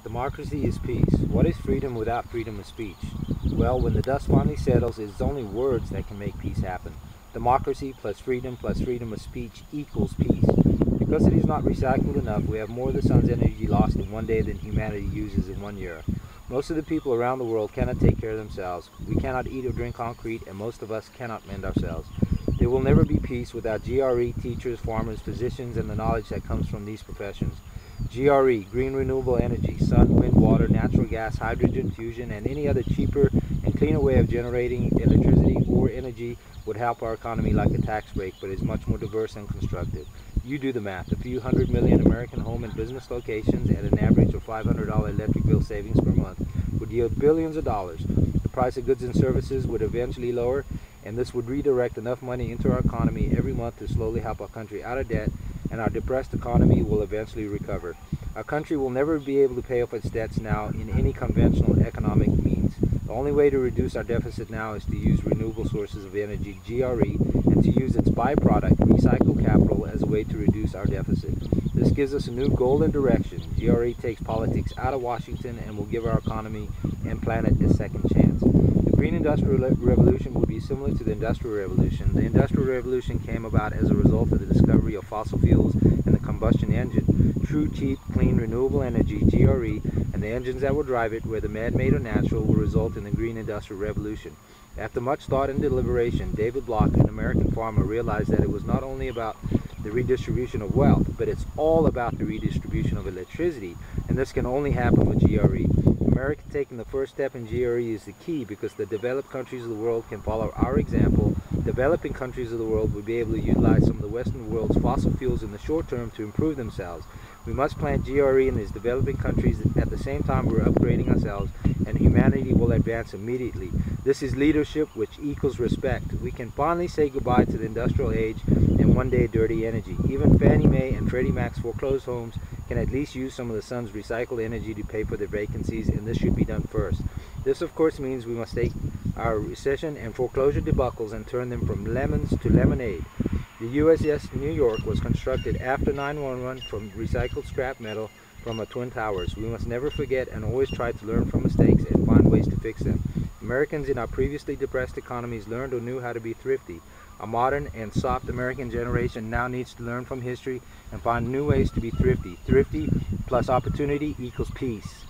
Democracy is peace. What is freedom without freedom of speech? Well, when the dust finally settles, it's only words that can make peace happen. Democracy plus freedom of speech equals peace. Because it is not recycled enough, we have more of the sun's energy lost in one day than humanity uses in 1 year. Most of the people around the world cannot take care of themselves. We cannot eat or drink concrete, and most of us cannot mend ourselves. There will never be peace without GRE, teachers, farmers, physicians, and the knowledge that comes from these professions. GRE, green renewable energy, sun, wind, water, natural gas, hydrogen fusion, and any other cheaper and cleaner way of generating electricity or energy would help our economy like a tax break, but is much more diverse and constructive. You do the math. A few 100 million American home and business locations at an average of $500 electric bill savings per month would yield billions of dollars. The price of goods and services would eventually lower, and this would redirect enough money into our economy every month to slowly help our country out of debt, and our depressed economy will eventually recover. Our country will never be able to pay off its debts now in any conventional economic means. The only way to reduce our deficit now is to use renewable sources of energy, GRE, and to use its byproduct, recycled capital, as a way to reduce our deficit. This gives us a new goal and direction. GRE takes politics out of Washington and will give our economy and planet a second chance. The Green Industrial Revolution will be similar to the Industrial Revolution. The Industrial Revolution came about as a result of the discovery of fossil fuels and the combustion engine. True, cheap, clean, renewable energy, GRE, and the engines that will drive it, whether man-made or natural, will result in the Green Industrial Revolution. After much thought and deliberation, David Bloch, an American farmer, realized that it was not only about the redistribution of wealth, but it's all about the redistribution of electricity, and this can only happen with GRE. America taking the first step in GRE is the key, because the developed countries of the world can follow our example. Developing countries of the world will be able to utilize some of the Western world's fossil fuels in the short term to improve themselves. We must plant GRE in these developing countries at the same time we're upgrading ourselves, and humanity will advance immediately. This is leadership, which equals respect. We can finally say goodbye to the industrial age and one day dirty energy. Even Fannie Mae and Freddie Mac's foreclosed homes can at least use some of the sun's recycled energy to pay for their vacancies, and this should be done first. This of course means we must take our recession and foreclosure debacles and turn them from lemons to lemonade. The USS New York was constructed after 9/11 from recycled scrap metal from our Twin Towers. We must never forget and always try to learn from mistakes and find ways to fix them. Americans in our previously depressed economies learned or knew how to be thrifty. A modern and soft American generation now needs to learn from history and find new ways to be thrifty. Thrifty plus opportunity equals peace.